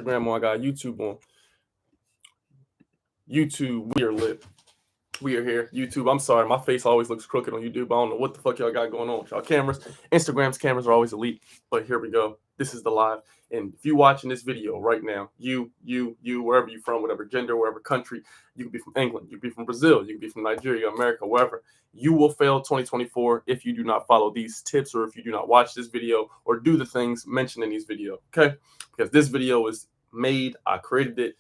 Instagram on, I got YouTube on. YouTube, we are lit. We are here. YouTube, I'm sorry, my face always looks crooked on YouTube. I don't know what the fuck y'all got going on with y'all cameras. Instagram's cameras are always elite, but here we go. This is the live. And if you're watching this video right now, you, wherever you're from, whatever gender, wherever country, you could be from England, you could be from Brazil, you could be from Nigeria, America, wherever. You will fail 2024 if you do not follow these tips or if you do not watch this video or do the things mentioned in these videos, okay? Because this video is made, I created it,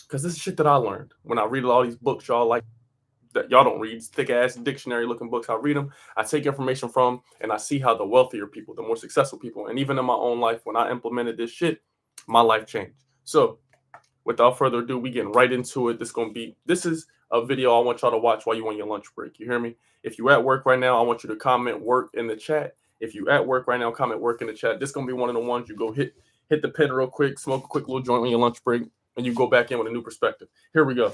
because this is shit that I learned when I read all these books y'all like that y'all don't read, thick ass dictionary looking books. I read them, I take information from them, and I see how the wealthier people, the more successful people, and even in my own life, when I implemented this shit, my life changed. So without further ado, we getting right into it. This is a video I want y'all to watch while you on your lunch break. You hear me? If you at work right now, I want you to comment work in the chat. If you at work right now, comment work in the chat. This is gonna be one of the ones you go hit the pen real quick, smoke a quick little joint on your lunch break, and you go back in with a new perspective. Here we go.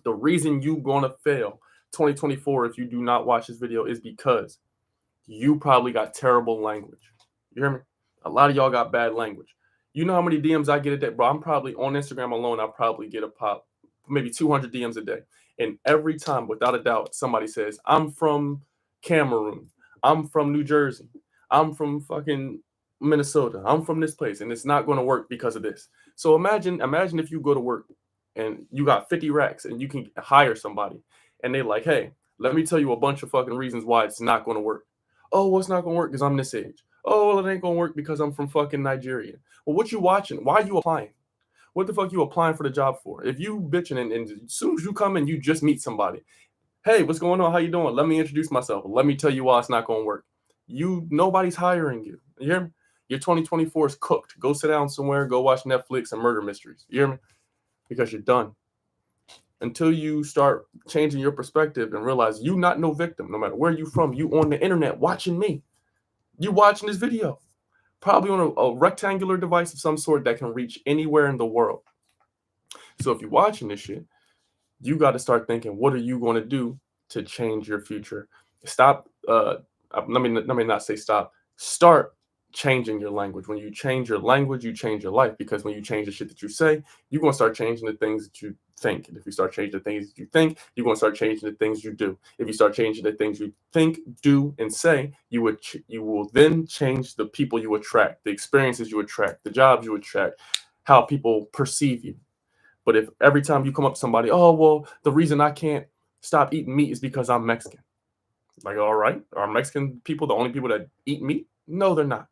The reason you're going to fail 2024 if you do not watch this video is because you probably got terrible language. You hear me? A lot of y'all got bad language. You know how many DMs I get a day? Bro, I'm probably on Instagram alone, I probably get maybe 200 DMs a day. And every time, without a doubt, somebody says, I'm from Cameroon. I'm from New Jersey. I'm from fucking Minnesota. I'm from this place. And it's not going to work because of this. So imagine if you go to work and you got 50 racks and you can hire somebody and they're like, hey, let me tell you a bunch of fucking reasons why it's not going to work. Oh, well, it's not going to work because I'm this age. Oh, well, it ain't going to work because I'm from fucking Nigeria. Well, what you watching? Why are you applying? What the fuck you applying for the job for? If you bitching and as soon as you come in, you just meet somebody. Hey, what's going on? How you doing? Let me introduce myself. Let me tell you why it's not going to work. Nobody's hiring you. You hear me? Your 2024 is cooked. Go sit down somewhere. Go watch Netflix and murder mysteries. You hear me? Because you're done. Until you start changing your perspective and realize you not no victim, no matter where you from, you on the internet watching me. You watching this video. Probably on a rectangular device of some sort that can reach anywhere in the world. So if you're watching this shit, you got to start thinking, what are you going to do to change your future? Stop. Let me not say stop. Start changing your language. When you change your language, you change your life, because when you change the shit that you say, you're going to start changing the things that you think. And if you start changing the things that you think, you're going to start changing the things you do. If you start changing the things you think, do, and say, you will then change the people you attract, the experiences you attract, the jobs you attract, how people perceive you. But if every time you come up to somebody, oh, well, the reason I can't stop eating meat is because I'm Mexican. Like, all right, are Mexican people the only people that eat meat? No, they're not.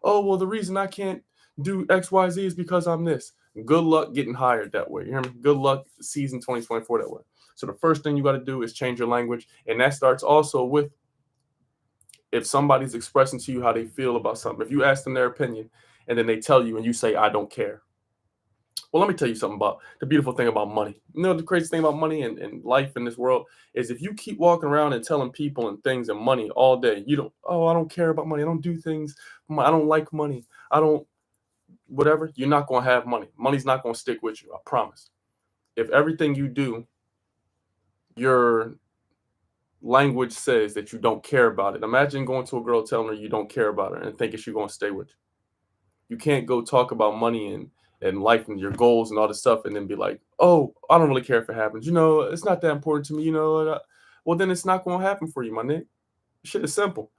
Oh, well, the reason I can't do X, Y, Z is because I'm this. Good luck getting hired that way. You hear me? Good luck season 2024 that way. So the first thing you got to do is change your language. And that starts also with if somebody's expressing to you how they feel about something. If you ask them their opinion and then they tell you and you say, I don't care. Well, let me tell you something about the beautiful thing about money. You know, the crazy thing about money and life in this world is if you keep walking around and telling people and things and money all day, I don't care about money. I don't do things. I don't like money. I don't, whatever. You're not going to have money. Money's not going to stick with you. I promise. If everything you do, your language says that you don't care about it. Imagine going to a girl telling her you don't care about her and thinking she's going to stay with you. You can't go talk about money and life and your goals and all this stuff and then be like, oh, I don't really care if it happens. It's not that important to me. Well, then it's not going to happen for you, my nigga. Shit is simple.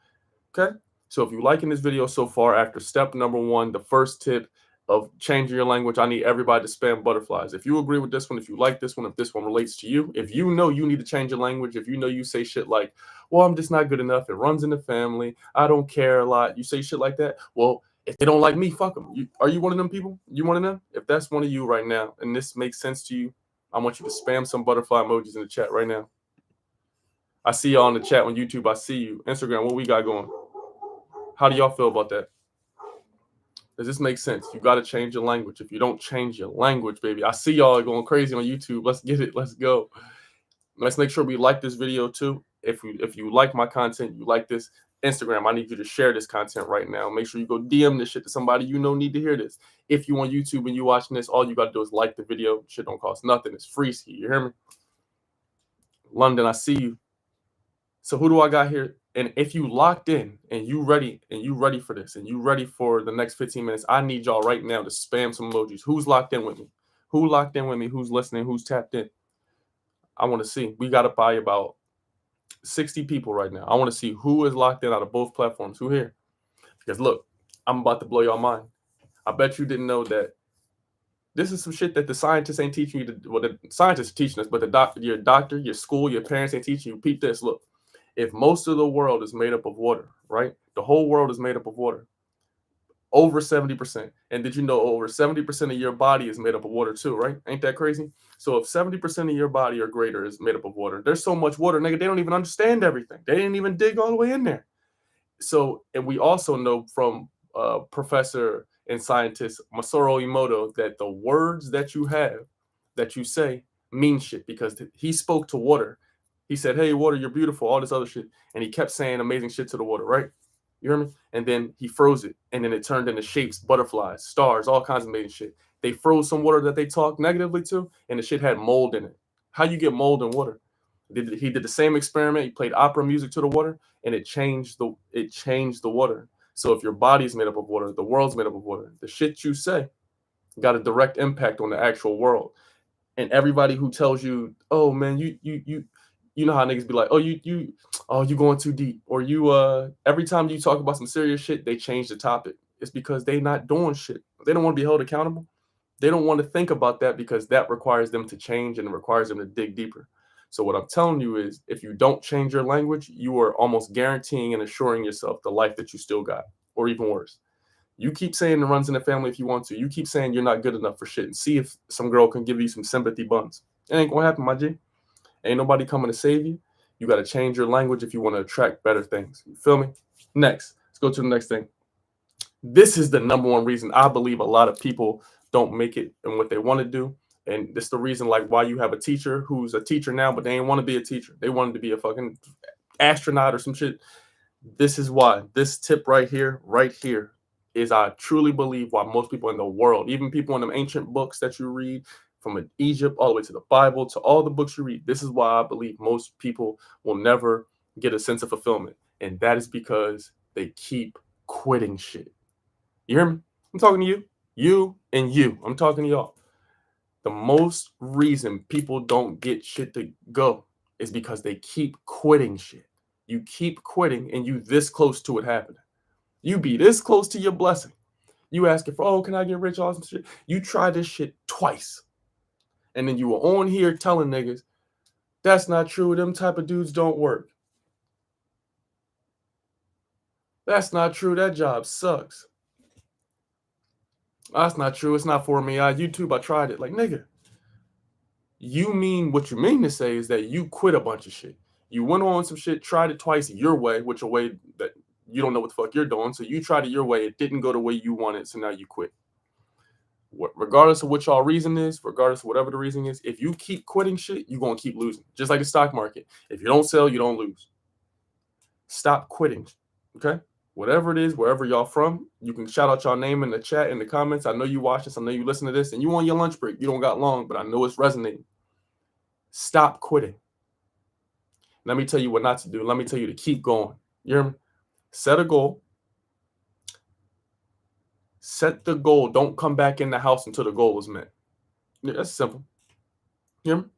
Okay? So if you're liking this video so far, after step number 1, the first tip of changing your language, I need everybody to spam butterflies. If you agree with this one, if you like this one, if this one relates to you, if you know you need to change your language, if you know you say shit like, well, I'm just not good enough, it runs in the family, I don't care a lot, you say shit like that, well, if they don't like me, fuck them. Are you one of them people? You one of them? If that's one of you right now, and this makes sense to you, I want you to spam some butterfly emojis in the chat right now. I see y'all in the chat on YouTube. I see you. Instagram, what we got going? How do y'all feel about that? Does this make sense? You got to change your language. If you don't change your language, baby, I see y'all going crazy on YouTube. Let's get it. Let's go. Let's make sure we like this video too. If you like my content, you like this, Instagram, I need you to share this content right now. Make sure you go DM this shit to somebody you know need to hear this. If you on YouTube and you watching this, all you got to do is like the video. Shit don't cost nothing. It's free ski. You hear me? London, I see you. So who do I got here? And if you locked in and you ready for this and you ready for the next 15 minutes, I need y'all right now to spam some emojis. Who's locked in with me? Who locked in with me? Who's listening? Who's tapped in? I want to see. We got to buy about 60 people right now. I want to see who is locked in out of both platforms. Who here? Because look, I'm about to blow y'all mind. I bet you didn't know that this is some shit that the scientists ain't teaching you. Well, the scientists are teaching us, but your doctor, your school, your parents ain't teaching you. Peep this. Look, if most of the world is made up of water, right? The whole world is made up of water. Over 70%. And did you know over 70% of your body is made up of water too, right? Ain't that crazy? So if 70% of your body or greater is made up of water, there's so much water, nigga, they don't even understand everything. They didn't even dig all the way in there. So, and we also know from professor and scientist Masaru Emoto that the words that you have, that you say, mean shit, because he spoke to water. He said, "Hey, water, you're beautiful," all this other shit. And he kept saying amazing shit to the water, right? You hear me? And then he froze it, and then it turned into shapes, butterflies, stars, all kinds of amazing shit. They froze some water that they talked negatively to, and the shit had mold in it. How you get mold in water? He did the same experiment. He played opera music to the water, and it changed the water. So if your body's made up of water, the world's made up of water. The shit you say got a direct impact on the actual world. And everybody who tells you, "Oh man, you know how niggas be like, oh you going too deep," or every time you talk about some serious shit, they change the topic. It's because they not doing shit. They don't want to be held accountable. They don't want to think about that because that requires them to change and it requires them to dig deeper. So what I'm telling you is, if you don't change your language, you are almost guaranteeing and assuring yourself the life that you still got, or even worse. You keep saying it runs in the family if you want to. You keep saying you're not good enough for shit, and see if some girl can give you some sympathy buns. It ain't gonna happen, my G. Ain't nobody coming to save you. You got to change your language if you want to attract better things. You feel me? Next, let's go to the next thing. This is the number one reason I believe a lot of people don't make it in what they want to do. And this is the reason, like, why you have a teacher who's a teacher now, but they ain't want to be a teacher. They wanted to be a fucking astronaut or some shit. This is why. This tip right here, is, I truly believe, why most people in the world, even people in them ancient books that you read, from Egypt all the way to the Bible, to all the books you read, this is why I believe most people will never get a sense of fulfillment. And that is because they keep quitting shit. You hear me? I'm talking to you. You and you. I'm talking to y'all. The most reason people don't get shit to go is because they keep quitting shit. You keep quitting and you this close to it happening. You be this close to your blessing. You asking for, oh, can I get rich? Awesome shit. You try this shit twice. And then you were on here telling niggas, that's not true. Them type of dudes don't work. That's not true. That job sucks. That's not true. It's not for me. YouTube, I tried it. Like, nigga, you mean what you mean to say is that you quit a bunch of shit. You went on some shit, tried it twice your way, which a way that you don't know what the fuck you're doing. So you tried it your way. It didn't go the way you wanted. So now you quit. Regardless of what y'all reason is, regardless of whatever the reason is, if you keep quitting shit, you're going to keep losing. Just like the stock market. If you don't sell, you don't lose. Stop quitting. Okay? Whatever it is, wherever y'all from, you can shout out y'all name in the chat, in the comments. I know you watch this. I know you listen to this, and you on your lunch break. You don't got long, but I know it's resonating. Stop quitting. Let me tell you what not to do. Let me tell you to keep going. You hear me? Set a goal. Set the goal. Don't come back in the house until the goal is met. Yeah, that's simple. You hear me?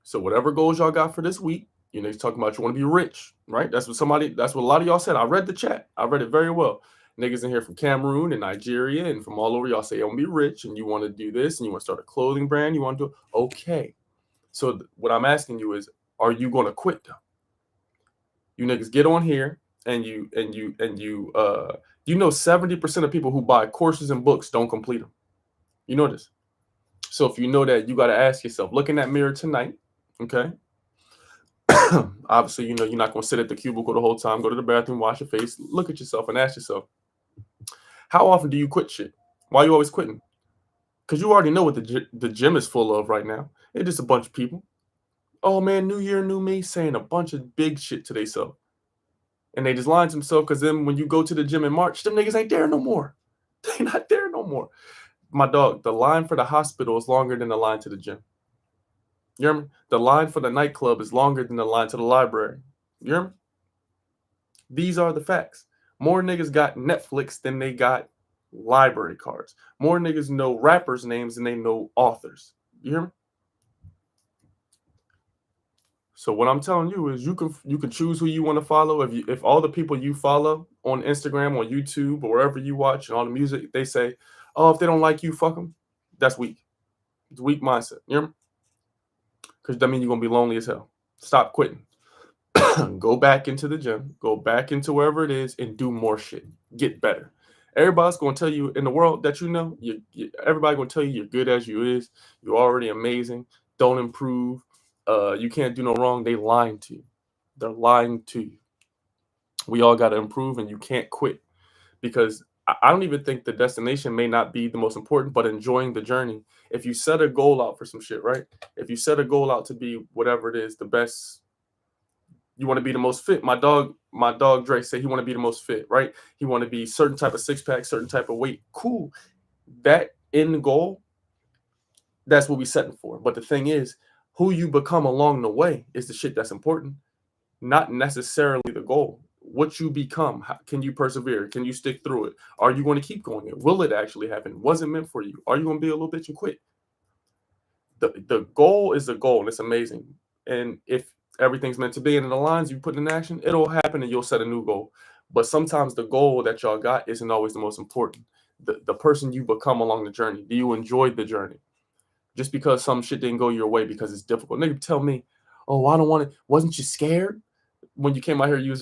So whatever goals y'all got for this week, you know, he's talking about you want to be rich, right? That's what a lot of y'all said. I read the chat. I read it very well. Niggas in here from Cameroon and Nigeria and from all over, y'all say, I want to be rich and you want to do this and you want to start a clothing brand. You want to do, okay. So what I'm asking you is, are you going to quit though? You niggas get on here and you know 70% of people who buy courses and books don't complete them. You know this. So if you know that, you got to ask yourself, look in that mirror tonight, okay? Obviously, you know, you're not going to sit at the cubicle the whole time, go to the bathroom, wash your face, look at yourself and ask yourself, how often do you quit shit? Why are you always quitting? Because you already know what the gym is full of right now. It's just a bunch of people. Oh man, new year, new me, saying a bunch of big shit to themselves. And they just lying to themselves, because then when you go to the gym in March, them niggas ain't there no more. They not there no more. My dog, the line for the hospital is longer than the line to the gym. You hear me? The line for the nightclub is longer than the line to the library. You hear me? These are the facts. More niggas got Netflix than they got library cards. More niggas know rappers' names than they know authors. You hear me? So what I'm telling you is you can choose who you want to follow. If all the people you follow on Instagram, on YouTube, or wherever you watch and all the music, they say, oh, if they don't like you, fuck them. That's weak. It's a weak mindset. You hear me? Because that means you're gonna be lonely as hell. Stop quitting. Go back into the gym. Go back into wherever it is and do more shit. Get better. Everybody's gonna tell you in the world that you know. Everybody gonna tell you you're good as you is. You're already amazing. Don't improve. You can't do no wrong. They lying to you. They're lying to you. We all got to improve, and you can't quit because I don't even think the destination may not be the most important, but enjoying the journey. If you set a goal out for some shit, right? If you set a goal out to be whatever it is, the best, you want to be the most fit. My dog Dre said he want to be the most fit, right? He want to be certain type of six pack, certain type of weight. Cool. That end goal, that's what we setting for. But the thing is, who you become along the way is the shit that's important, not necessarily the goal. What you become, how, can you persevere? Can you stick through it? Are you going to keep going? Will it actually happen? Was it meant for you? Are you going to be a little bitch and quit? The goal is the goal, and it's amazing. And if everything's meant to be and it aligns, you put it in action, it'll happen and you'll set a new goal. But sometimes the goal that y'all got isn't always the most important. The person you become along the journey. Do you enjoy the journey? Just because some shit didn't go your way because it's difficult. Nigga tell me, oh, I don't want it. Wasn't you scared? When you came out here, you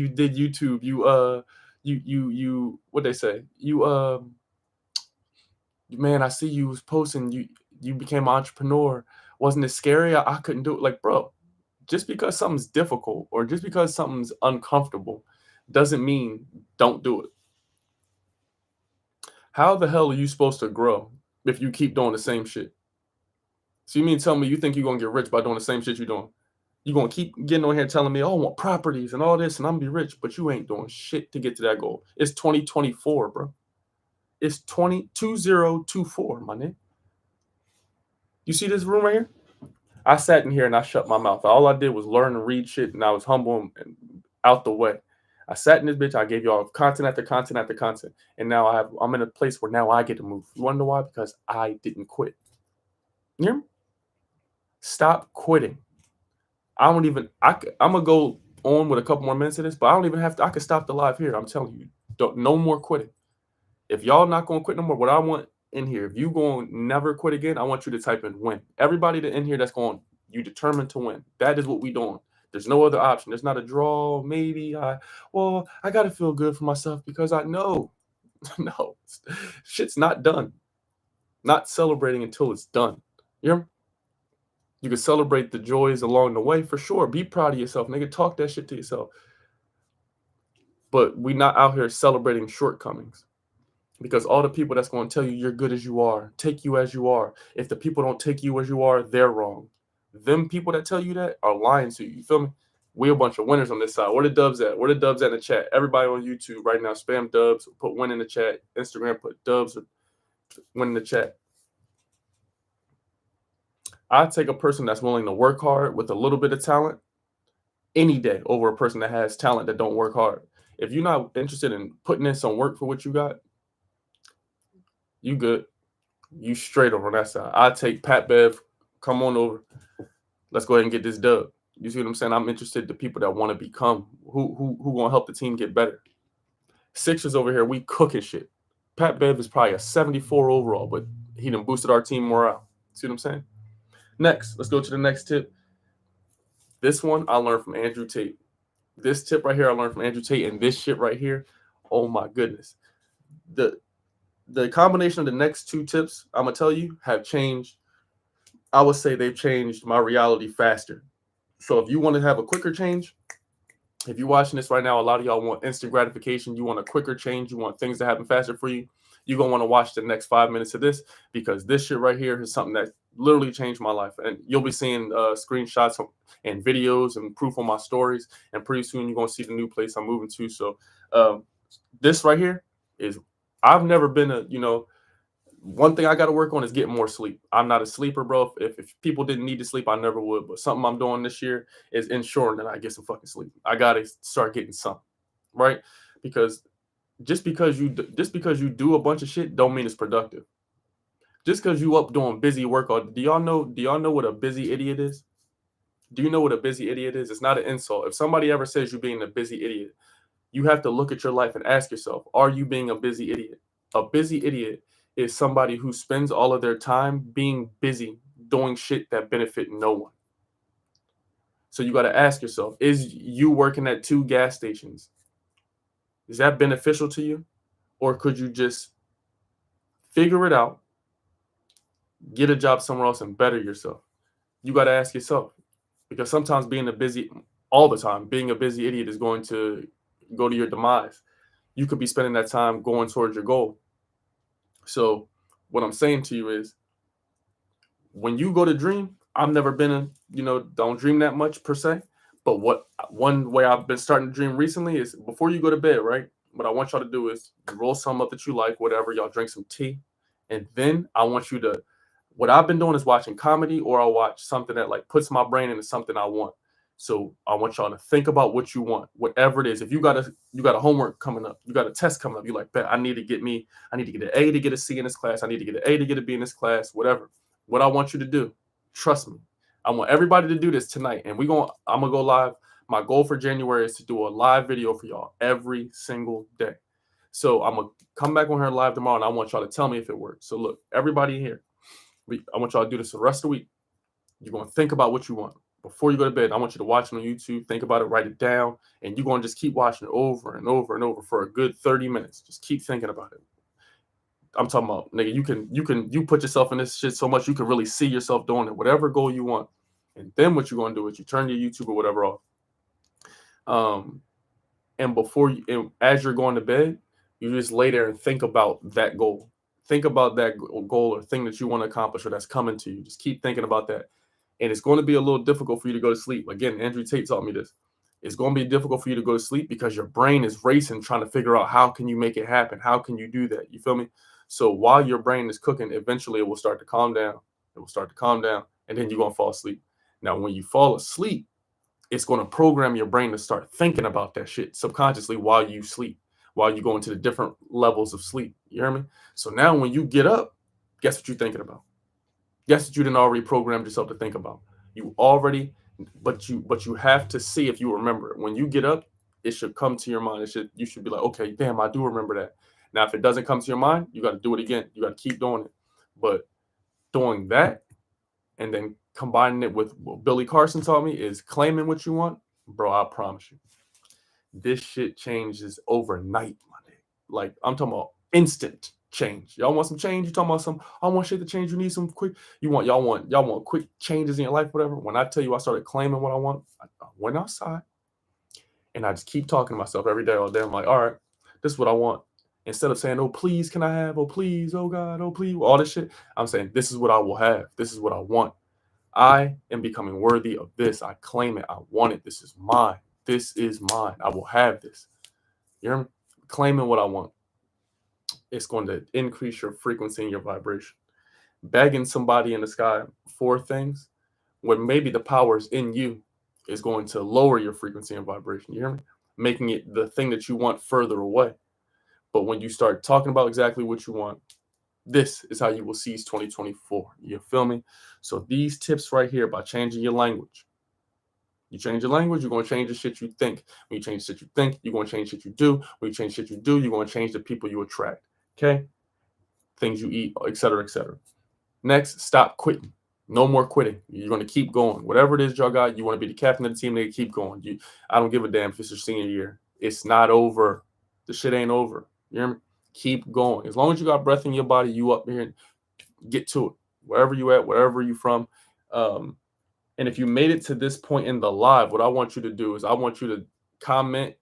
did YouTube, you what they say? Man, I see you was posting, you became an entrepreneur. Wasn't it scary? I couldn't do it. Like, bro, just because something's difficult or just because something's uncomfortable doesn't mean don't do it. How the hell are you supposed to grow if you keep doing the same shit? So you mean tell me you think you're gonna get rich by doing the same shit you're doing? You're gonna keep getting on here telling me, oh, I want properties and all this, and I'm gonna be rich, but you ain't doing shit to get to that goal. It's 2024, bro. It's 2024, my nigga. You see this room right here? I sat in here and I shut my mouth. All I did was learn and read shit, and I was humble and out the way. I sat in this bitch. I gave y'all content after content after content, and now I'm in a place where now I get to move. You want to know why? Because I didn't quit. You hear me? Stop quitting. I'm gonna go on with a couple more minutes of this, but I don't even have to. I can stop the live here. I'm telling you, no more quitting. If y'all not gonna quit no more, what I want in here, if you going never quit again, I want you to type in win. Everybody in here that's going, you determined to win. That is what we doing. There's no other option. There's not a draw. Maybe I gotta feel good for myself because I know. No, shit's not done. Not celebrating until it's done. You hear me? You can celebrate the joys along the way for sure. Be proud of yourself, nigga. Talk that shit to yourself. But we not out here celebrating shortcomings. Because all the people that's going to tell you you're good as you are, take you as you are. If the people don't take you as you are, they're wrong. Them people that tell you that are lying to you. You feel me? We a bunch of winners on this side. Where the dubs at? Where the dubs at in the chat? Everybody on YouTube right now, spam dubs. Put win in the chat. Instagram, put dubs or win in the chat. I'd take a person that's willing to work hard with a little bit of talent any day over a person that has talent that don't work hard. If you're not interested in putting in some work for what you got, you good. You straight over on that side. I take Pat Bev. Come on over. Let's go ahead and get this dub. You see what I'm saying? I'm interested in the people that want to become, who gonna help the team get better. Sixers over here, we cooking shit. Pat Bev is probably a 74 overall, but he done boosted our team morale. See what I'm saying? Next, let's go to the next tip. This one I learned from Andrew Tate. This tip right here I learned from Andrew Tate, and this shit right here, oh my goodness. The combination of the next two tips I'm gonna tell you have changed. I would say they've changed my reality faster. So if you want to have a quicker change, if you're watching this right now, a lot of y'all want instant gratification. You want a quicker change. You want things to happen faster for you. You're going to want to watch the next 5 minutes of this because this shit right here is something that literally changed my life. And you'll be seeing screenshots and videos and proof on my stories. And pretty soon you're going to see the new place I'm moving to. So this right here is, I've never been one thing I got to work on is getting more sleep. I'm not a sleeper, bro. If people didn't need to sleep, I never would. But something I'm doing this year is ensuring that I get some fucking sleep. I got to start getting some. right? Because just because you do a bunch of shit don't mean it's productive. Just because you up doing busy work, or do y'all know what a busy idiot is? Do you know what a busy idiot is? It's not an insult. If somebody ever says you're being a busy idiot, you have to look at your life and ask yourself, are you being a busy idiot? A busy idiot is somebody who spends all of their time being busy doing shit that benefit no one. So you got to ask yourself, is you working at 2 gas stations? Is that beneficial to you? Or could you just figure it out, get a job somewhere else and better yourself? You got to ask yourself, because sometimes all the time, being a busy idiot is going to go to your demise. You could be spending that time going towards your goal. So what I'm saying to you is, when you go to dream, I've never been don't dream that much per se. But one way I've been starting to dream recently is, before you go to bed, right? What I want y'all to do is roll some up that you like, whatever, y'all drink some tea. And then I want you to, what I've been doing is watching comedy, or I'll watch something that like puts my brain into something I want. So I want y'all to think about what you want, whatever it is. If you got a homework coming up, you got a test coming up, you like, bet I need to get an A to get a C in this class. I need to get an A to get a B in this class, whatever. What I want you to do, trust me, I want everybody to do this tonight. And I'm gonna go live. My goal for January is to do a live video for y'all every single day. So I'm gonna come back on here live tomorrow, and I want y'all to tell me if it works. So look, everybody here, I want y'all to do this the rest of the week. You're gonna think about what you want before you go to bed. I want you to watch it on YouTube, think about it, write it down, and you're gonna just keep watching it over and over and over for a good 30 minutes. Just keep thinking about it. I'm talking about, nigga, you put yourself in this shit so much you can really see yourself doing it, whatever goal you want. And then what you're gonna do is you turn your YouTube or whatever off. And as you're going to bed, you just lay there and think about that goal. Think about that goal or thing that you want to accomplish, or that's coming to you. Just keep thinking about that. And it's going to be a little difficult for you to go to sleep. Again, Andrew Tate taught me this. It's going to be difficult for you to go to sleep because your brain is racing, trying to figure out how can you make it happen? How can you do that? You feel me? So while your brain is cooking, eventually it will start to calm down. It will start to calm down, and then you're going to fall asleep. Now, when you fall asleep, it's going to program your brain to start thinking about that shit subconsciously while you sleep, while you go into the different levels of sleep. You hear me? So now when you get up, guess what you're thinking about? Guess what you didn't already programmed yourself to think about? But you have to see if you remember it. When you get up, it should come to your mind. You should be like, okay, damn, I do remember that. Now, if it doesn't come to your mind, you got to do it again. You got to keep doing it. But doing that and then combining it with what Billy Carson taught me is claiming what you want, bro, I promise you, this shit changes overnight, my nigga. Like, I'm talking about instant change. Y'all want some change? You talking about I want shit to change. You need some quick. Y'all want quick changes in your life, whatever. When I tell you I started claiming what I want, I went outside and I just keep talking to myself every day, all day. I'm like, all right, this is what I want. Instead of saying, oh, please, can I have? Oh, please, oh, God, oh, please, all this shit, I'm saying, this is what I will have. This is what I want. I am becoming worthy of this. I claim it. I want it. This is mine. This is mine. I will have this. You hear me? Claiming what I want. It's going to increase your frequency and your vibration. Begging somebody in the sky for things when maybe the power is in you is going to lower your frequency and vibration. You hear me? Making it the thing that you want further away. But when you start talking about exactly what you want, this is how you will seize 2024. You feel me? So these tips right here, by changing your language. You change your language, you're going to change the shit you think. When you change the shit you think, you're going to change shit you do. When you change shit you do, you're going to change the people you attract. Okay? Things you eat, et cetera, et cetera. Next, stop quitting. No more quitting. You're going to keep going. Whatever it is y'all got, you want to be the captain of the team, they keep going. I don't give a damn if it's your senior year. It's not over. The shit ain't over. You hear me? Keep going. As long as you got breath in your body, you up here and get to it. Wherever you at, wherever you from. And if you made it to this point in the live, what I want you to do is I want you to comment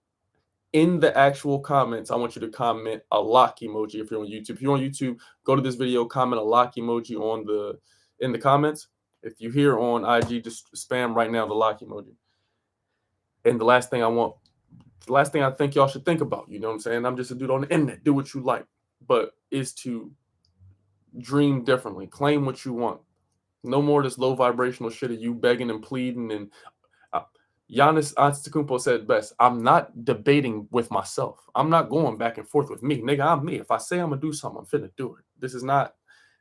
in the actual comments. I want you to comment a lock emoji if you're on YouTube. If you're on YouTube, go to this video, comment a lock emoji in the comments. If you're here on IG, just spam right now the lock emoji. And the last thing I think y'all should think about, you know what I'm saying? I'm just a dude on the internet. Do what you like. But is to dream differently. Claim what you want. No more of this low vibrational shit of you begging and pleading and Giannis Antetokounmpo said best, I'm not debating with myself. I'm not going back and forth with me. Nigga, I'm me. If I say I'm gonna do something, I'm finna do it. This is not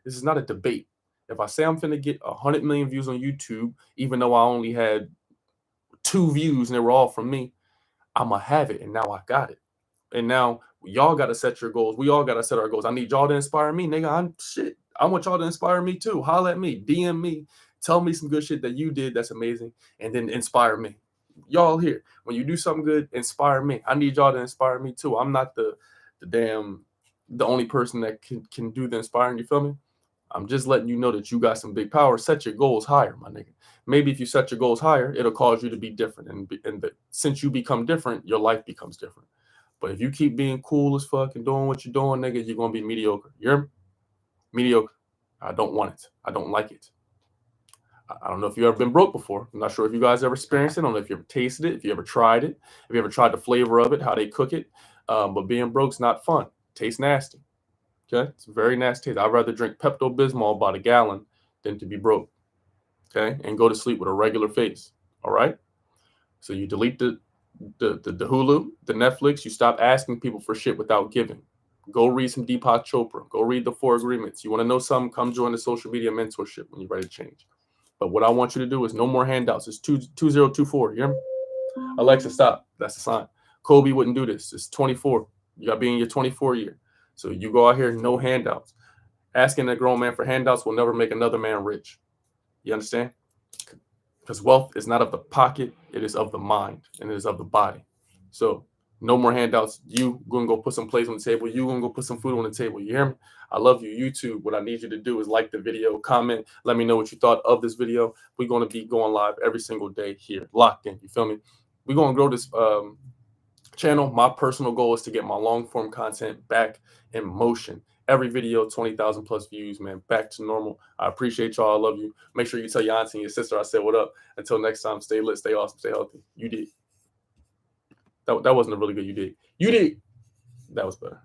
a debate. If I say I'm finna get 100 million views on YouTube, even though I only had 2 views and they were all from me, I'ma have it. And now I got it. And now y'all gotta set your goals. We all gotta set our goals. I need y'all to inspire me, nigga. I want y'all to inspire me too. Holla at me, DM me, tell me some good shit that you did that's amazing, and then inspire me. Y'all here. When you do something good, inspire me. I need y'all to inspire me too. I'm not the only person that can do the inspiring, you feel me? I'm just letting you know that you got some big power. Set your goals higher, my nigga. Maybe if you set your goals higher, it'll cause you to be different. And since you become different, your life becomes different. But if you keep being cool as fuck and doing what you're doing, nigga, you're going to be mediocre. You're mediocre. I don't want it. I don't like it. I don't know if you've ever been broke before. I'm not sure if you guys ever experienced it. I don't know if you ever tasted it, if you ever tried it, if you ever tried the flavor of it, how they cook it. But being broke's not fun. Tastes nasty. Okay? It's a very nasty taste. I'd rather drink Pepto-Bismol by the gallon than to be broke. Okay? And go to sleep with a regular face. All right? So you delete the Hulu, the Netflix. You stop asking people for shit without giving. Go read some Deepak Chopra. Go read the 4 Agreements. You want to know something? Come join the social media mentorship when you're ready to change. But what I want you to do is no more handouts. It's 2024. You hear me? Alexa, stop. That's the sign. Kobe wouldn't do this. It's 24. You got to be in your 24 year. So you go out here, no handouts. Asking a grown man for handouts will never make another man rich. You understand? Because wealth is not of the pocket, it is of the mind, and it is of the body. So no more handouts. You gonna go put some plates on the table. You gonna go put some food on the table. You hear me? I love you. YouTube, what I need you to do is like the video, comment, let me know what you thought of this video. We're gonna be going live every single day here, locked in. You feel me? We're gonna grow this channel. My personal goal is to get my long form content back in motion. Every video, 20,000 plus views, man. Back to normal. I appreciate y'all. I love you. Make sure you tell your auntie and your sister I said what up. Until next time, stay lit, stay awesome, stay healthy. You did. That wasn't a really good you did. You did. That was better.